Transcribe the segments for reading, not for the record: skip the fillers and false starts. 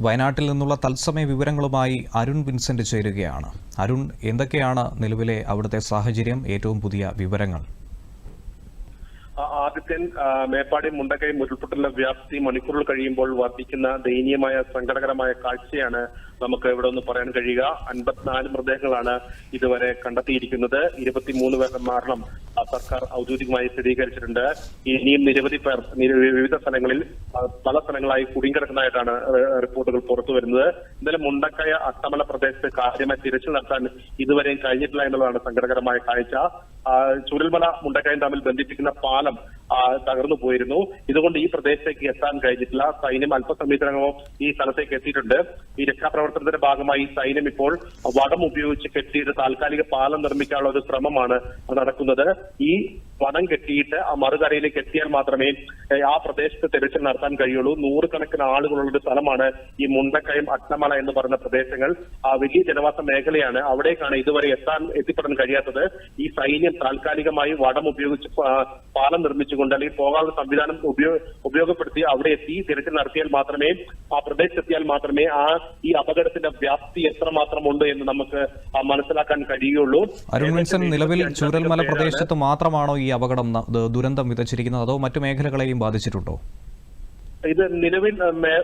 വയനാട്ടിൽ നിന്നുള്ള തത്സമയ വിവരങ്ങളുമായി അരുൺ വിൻസെന്റ് ചേരുകയാണ്. അരുൺ, എന്തൊക്കെയാണ് നിലവിലെ അവിടുത്തെ സാഹചര്യം, ഏറ്റവും പുതിയ വിവരങ്ങൾ? ആദിത്യൻ, മേപ്പാടി മുണ്ടക്കൈ ഉരുൾപൊട്ടലിന്റെ വ്യാപ്തി മണിക്കൂറുകൾ കഴിയുമ്പോൾ വർദ്ധിക്കുന്ന ദയനീയമായ സങ്കടകരമായ കാഴ്ചയാണ് നമുക്ക് ഇവിടെ ഒന്ന് പറയാൻ കഴിയുക. 54 മൃതദേഹങ്ങളാണ് ഇതുവരെ കണ്ടെത്തിയിരിക്കുന്നത്. 23 പേരുടെ മരണം സർക്കാർ ഔദ്യോഗികമായി സ്ഥിരീകരിച്ചിട്ടുണ്ട്. ഇനിയും നിരവധി പേർ വിവിധ സ്ഥലങ്ങളിൽ പല സ്ഥലങ്ങളായി കുടുങ്ങിക്കിടക്കുന്നതായിട്ടാണ് റിപ്പോർട്ടുകൾ പുറത്തു വരുന്നത്. എന്തായാലും മുണ്ടക്കൈ അട്ടമല പ്രദേശത്ത് കാര്യമായി തിരച്ചിൽ നടത്താൻ ഇതുവരെയും കഴിഞ്ഞിട്ടില്ല എന്നുള്ളതാണ് സങ്കടകരമായ കാഴ്ച. ചുരൽമല മുണ്ടക്കൈയും തമ്മിൽ ബന്ധിപ്പിക്കുന്ന പാലം തകർന്നു പോയിരുന്നു. ഇതുകൊണ്ട് ഈ പ്രദേശത്തേക്ക് എത്താൻ കഴിഞ്ഞിട്ടില്ല. സൈന്യം അല്പസമയത്തിനകം ഈ സ്ഥലത്തേക്ക് എത്തിയിട്ടുണ്ട്. ഈ രക്ഷാപ്രവർത്തനത്തിന്റെ ഭാഗമായി സൈന്യം ഇപ്പോൾ വടം ഉപയോഗിച്ച് കെട്ടിയിട്ട് താൽക്കാലിക പാലം നിർമ്മിക്കാനുള്ള ഒരു ശ്രമമാണ് നടക്കുന്നത്. ഈ വടം കെട്ടിയിട്ട് ആ മറുകരയിലേക്ക് എത്തിയാൽ മാത്രമേ ആ പ്രദേശത്ത് തെരച്ചിൽ നടത്താൻ കഴിയുള്ളൂ. 100 കണക്കിന് ആളുകളുള്ള ഒരു സ്ഥലമാണ് ഈ മുണ്ടക്കയം അട്ടമല എന്ന് പറയുന്ന പ്രദേശങ്ങൾ. വലിയ ജനവാസ മേഖലയാണ്. അവിടേക്കാണ് ഇതുവരെ എത്തിപ്പെടാൻ കഴിയാത്തത്. ഈ സൈന്യം താൽക്കാലികമായി വടം ഉപയോഗിച്ച് പാലം നിർമ്മിച്ചുകൊണ്ട് അല്ലെങ്കിൽ പോകാനുള്ള സംവിധാനം ഉപയോഗപ്പെടുത്തി അവിടെ എത്തി തിരച്ചിൽ നടത്തിയാൽ മാത്രമേ, ആ പ്രദേശത്തെത്തിയാൽ മാത്രമേ ഈ അപകടത്തിന്റെ വ്യാപ്തി എത്രമാത്രം ഉണ്ട് എന്ന് നമുക്ക് മനസ്സിലാക്കാൻ കഴിയുള്ളൂ. അരുൺ വിൻസൻ, നിലവിൽ ചൂരൽമല പ്രദേശത്ത് മാത്രമാണോ ഈ അപകടം ദുരന്തം വിതച്ചിരിക്കുന്നത്, അതോ മറ്റു മേഖലകളെയും ബാധിച്ചിട്ടുണ്ടോ? ഇത് നിലവിൽ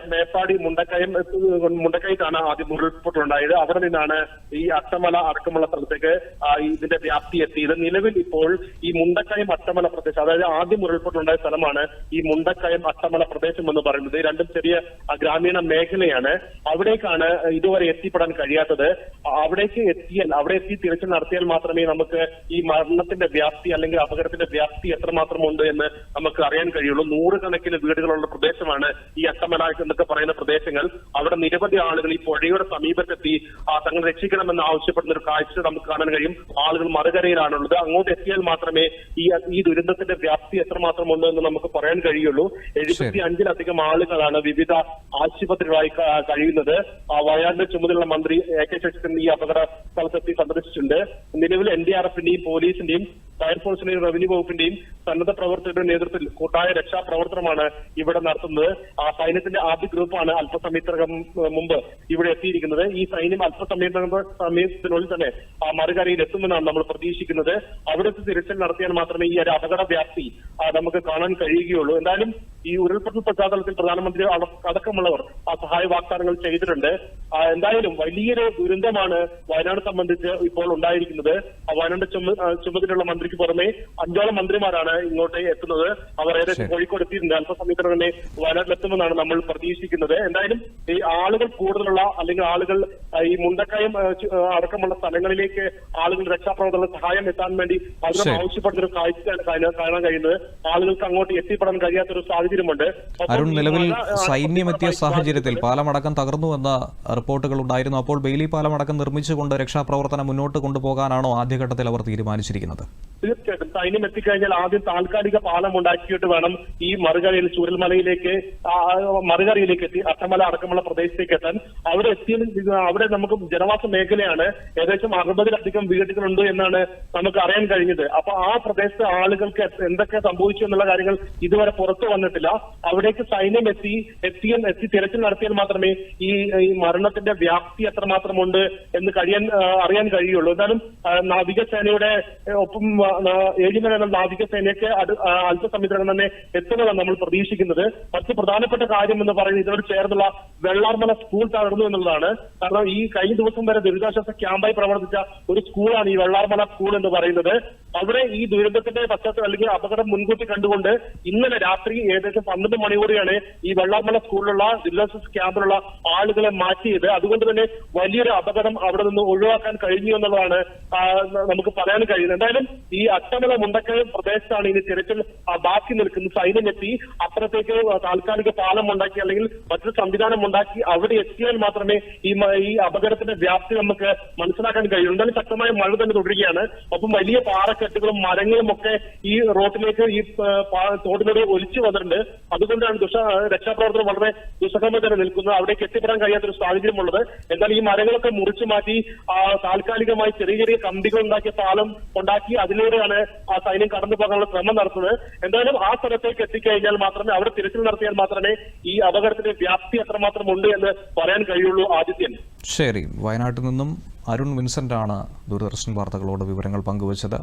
മേപ്പാടി മുണ്ടക്കൈക്കാണ് ആദ്യം ഉരുൾപൊട്ടലുണ്ടായത്. അവിടെ നിന്നാണ് ഈ അട്ടമല അടക്കമുള്ള സ്ഥലത്തേക്ക് ഇതിന്റെ വ്യാപ്തി എത്തിയത്. നിലവിൽ ഇപ്പോൾ ഈ മുണ്ടക്കയം അട്ടമല പ്രദേശം, അതായത് ആദ്യം ഉരുൾപൊട്ടലുണ്ടായ സ്ഥലമാണ് ഈ മുണ്ടക്കയം അട്ടമല പ്രദേശം എന്ന് പറയുന്നത്. രണ്ടും ചെറിയ ഗ്രാമീണ മേഖലയാണ്. അവിടേക്കാണ് ഇതുവരെ എത്തിപ്പെടാൻ കഴിയാത്തത്. അവിടെ എത്തി തിരച്ചിൽ നടത്തിയാൽ മാത്രമേ നമുക്ക് ഈ മരണത്തിന്റെ വ്യാപ്തി അല്ലെങ്കിൽ അപകടത്തിന്റെ വ്യാപ്തി എത്രമാത്രം ഉണ്ട് എന്ന് നമുക്ക് അറിയാൻ കഴിയുള്ളൂ. 100 കണക്കിന് വീടുകളുള്ള പ്രദേശം ഈ അട്ടമല എന്നൊക്കെ പറയുന്ന പ്രദേശങ്ങൾ. അവിടെ നിരവധി ആളുകൾ ഈ പുഴയുടെ സമീപത്തെത്തി തങ്ങൾ രക്ഷിക്കണമെന്ന് ആവശ്യപ്പെടുന്ന ഒരു കാഴ്ച നമുക്ക് കാണാൻ കഴിയും. ആളുകൾ മറുകരയിലാണുള്ളത്. അങ്ങോട്ട് എത്തിയാൽ മാത്രമേ ഈ ദുരന്തത്തിന്റെ വ്യാപ്തി എത്രമാത്രം ഉണ്ട് എന്ന് നമുക്ക് പറയാൻ കഴിയുള്ളൂ. 75-ലധികം ആളുകളാണ് വിവിധ ആശുപത്രികളായി കഴിയുന്നത്. വയനാടിന്റെ ചുമതലയുള്ള മന്ത്രി AK ശശീന്ദ്രൻ ഈ അപകട സ്ഥലത്തെത്തി സന്ദർശിച്ചിട്ടുണ്ട്. നിലവിൽ NDRFന്റെയും പോലീസിന്റെയും ഫയർഫോഴ്സിന്റെയും റവന്യൂ വകുപ്പിന്റെയും സന്നദ്ധ പ്രവർത്തകരുടെ നേതൃത്വത്തിൽ കൂട്ടായ രക്ഷാപ്രവർത്തനമാണ് ഇവിടെ നടത്തുന്നത്. സൈന്യത്തിന്റെ ആദ്യ ഗ്രൂപ്പാണ് അല്പസമയത്തിനകം മുമ്പ് ഇവിടെ എത്തിയിരിക്കുന്നത്. ഈ സൈന്യം സമയത്തിനുള്ളിൽ തന്നെ മറുകരയിൽ എത്തുമെന്നാണ് നമ്മൾ പ്രതീക്ഷിക്കുന്നത്. അവിടുത്തെ തിരച്ചിൽ നടത്തിയാൽ മാത്രമേ ഈ ഒരു അപകട വ്യാപ്തി നമുക്ക് കാണാൻ കഴിയുകയുള്ളൂ. എന്തായാലും ഈ ഉരുൾപൊട്ടൽ പശ്ചാത്തലത്തിൽ പ്രധാനമന്ത്രി അടക്കമുള്ളവർ സഹായ വാഗ്ദാനങ്ങൾ ചെയ്തിട്ടുണ്ട്. എന്തായാലും വലിയൊരു ദുരന്തമാണ് വയനാട് സംബന്ധിച്ച് ഇപ്പോൾ ഉണ്ടായിരിക്കുന്നത്. വയനാട് ചുമതലയുള്ള മന്ത്രിക്ക് പുറമെ 5ഓളം മന്ത്രിമാരാണ് ഇങ്ങോട്ട് എത്തുന്നത്. അവർ ഏകദേശം കോഴിക്കോട് എത്തിയിട്ടുണ്ട്. അല്പസമയത്തിന് തന്നെ വയനാട്ടിലെത്തുമെന്നാണ് നമ്മൾ പ്രതീക്ഷിക്കുന്നത്. എന്തായാലും ഈ ആളുകൾ കൂടുതലുള്ള അല്ലെങ്കിൽ ആളുകൾ ഈ മുണ്ടക്കയം അടക്കമുള്ള സ്ഥലങ്ങളിലേക്ക് ആളുകൾ രക്ഷാപ്രവർത്തന സഹായം എത്താൻ വേണ്ടി അതിനും ആവശ്യപ്പെടുന്ന ഒരു കാഴ്ചയാണ് കാണാൻ കഴിയുന്നത്. ആളുകൾക്ക് അങ്ങോട്ട് എത്തിപ്പെടാൻ കഴിയാത്തൊരു സാഹചര്യമുണ്ട്. അരുൺ, നിലവിൽ സൈന്യം എത്തിയ സാഹചര്യത്തിൽ പാലമടക്കം തകർന്നുവെന്ന റിപ്പോർട്ടുകൾ ഉണ്ടായിരുന്നു. അപ്പോൾ ബെയിലി പാലമടക്കം നിർമ്മിച്ചുകൊണ്ട് രക്ഷാപ്രവർത്തനം മുന്നോട്ട് കൊണ്ടുപോകാനാണോ ആദ്യഘട്ടത്തിൽ അവർ തീരുമാനിച്ചിരിക്കുന്നത്? തീർച്ചയായിട്ടും സൈന്യം എത്തിക്കഴിഞ്ഞാൽ ആദ്യം താൽക്കാലിക പാലം ഉണ്ടാക്കിയിട്ട് വേണം ഈ മറുകരയിൽ ചൂരൽമലയിലേക്ക് എത്തി അട്ടമല അടക്കമുള്ള പ്രദേശത്തേക്ക് എത്താൻ. അവിടെ നമുക്ക് ജനവാസ മേഖലയാണ്. ഏകദേശം 60-ലധികം വീടുകളുണ്ട് എന്നാണ് നമുക്ക് അറിയാൻ കഴിഞ്ഞത്. അപ്പൊ ആ പ്രദേശത്തെ ആളുകൾക്ക് എന്തൊക്കെ സംഭവിച്ചു എന്നുള്ള കാര്യങ്ങൾ ഇതുവരെ പുറത്തു വന്നിട്ടില്ല. അവിടേക്ക് സൈന്യം എത്തി തിരച്ചിൽ നടത്തിയാൽ മാത്രമേ ഈ മരണത്തിന്റെ വ്യാപ്തി എത്രമാത്രമുണ്ട് എന്ന് അറിയാൻ കഴിയുള്ളൂ. എന്നാലും നാവികസേനയുടെ ഒപ്പം ഏഴിമല എന്ന നാവികസേനയ്ക്ക് അല്പസമയത്തിനകം തന്നെ എത്തുന്നതാണ് നമ്മൾ പ്രതീക്ഷിക്കുന്നത്. മറ്റു പ്രധാനപ്പെട്ട കാര്യം എന്ന് പറയുന്നത് ഇതിനോട് ചേർന്നുള്ള വെള്ളാർമല സ്കൂൾ തകർന്നു എന്നുള്ളതാണ്. കാരണം ഈ കഴിഞ്ഞ ദിവസം വരെ ദുരിതാശ്വാസ ക്യാമ്പായി പ്രവർത്തിച്ച ഒരു സ്കൂളാണ് ഈ വെള്ളാർമല സ്കൂൾ എന്ന് പറയുന്നത്. അവിടെ ഈ ദുരന്തത്തിന്റെ പശ്ചാത്തലം അല്ലെങ്കിൽ അപകടം മുൻകൂട്ടി കണ്ടുകൊണ്ട് ഇന്നലെ രാത്രി ഏകദേശം 12 മണിയോടെയാണ് ഈ വെള്ളാർമല സ്കൂളിലുള്ള ദുരിതാശ്വാസ ക്യാമ്പിലുള്ള ആളുകളെ മാറ്റിയത്. അതുകൊണ്ട് തന്നെ വലിയൊരു അപകടം അവിടെ നിന്ന് ഒഴിവാക്കാൻ കഴിഞ്ഞു എന്നുള്ളതാണ് നമുക്ക് പറയാൻ കഴിയുന്നത്. എന്തായാലും ഈ അട്ടമല മുണ്ടക്കയം പ്രദേശത്താണ് ഇനി തിരച്ചിൽ ബാക്കി നിൽക്കുന്നത്. സൈന്യം എത്തി അപ്പുറത്തേക്ക് താൽക്കാലിക പാലം ഉണ്ടാക്കി അല്ലെങ്കിൽ മറ്റൊരു സംവിധാനം ഉണ്ടാക്കി അവിടെ എത്തിയാൽ മാത്രമേ ഈ അപകടത്തിന്റെ വ്യാപ്തി നമുക്ക് മനസ്സിലാക്കാൻ കഴിയൂ. എന്തായാലും ശക്തമായ മഴ തന്നെ തുടരുകയാണ്. ഒപ്പം വലിയ പാറക്കെട്ടുകളും മരങ്ങളും ഒക്കെ ഈ റോഡിലേക്ക് ഈ തോടിലൂടെ ഒലിച്ചു വന്നിട്ടുണ്ട്. അതുകൊണ്ടാണ് രക്ഷാപ്രവർത്തനം വളരെ ദുസ്സഹമായി തന്നെ നിൽക്കുന്നത്. അവിടേക്ക് എത്തിപ്പെടാൻ കഴിയാത്തൊരു സാഹചര്യമുള്ളത്. എന്നാൽ ഈ മരങ്ങളൊക്കെ മുറിച്ചു മാറ്റി താൽക്കാലികമായി ചെറിയ ചെറിയ കമ്പികൾ ഉണ്ടാക്കിയ പാലം ഉണ്ടാക്കി അതിലൂടെയാണ് ആ സൈന്യം കടന്നു പോകാനുള്ള ശ്രമം നടത്തുന്നത്. എന്തായാലും ആ സ്ഥലത്തേക്ക് എത്തിക്കഴിഞ്ഞാൽ മാത്രമേ അവിടെ തിരച്ചിൽ നടത്തിയാൽ മാത്രമേ ഈ അപകടത്തിന്റെ വ്യാപ്തി എത്രമാത്രം മാത്രമുണ്ട് എന്ന് പറയാൻ കഴിയുള്ളൂ ആദിത്യൻ. ശരി, വയനാട്ടിൽ നിന്നും അരുൺ വിൻസെന്റ് ആണ് ദൂരദർശൻ വാർത്തകളോട് വിവരങ്ങൾ പങ്കുവച്ചത്.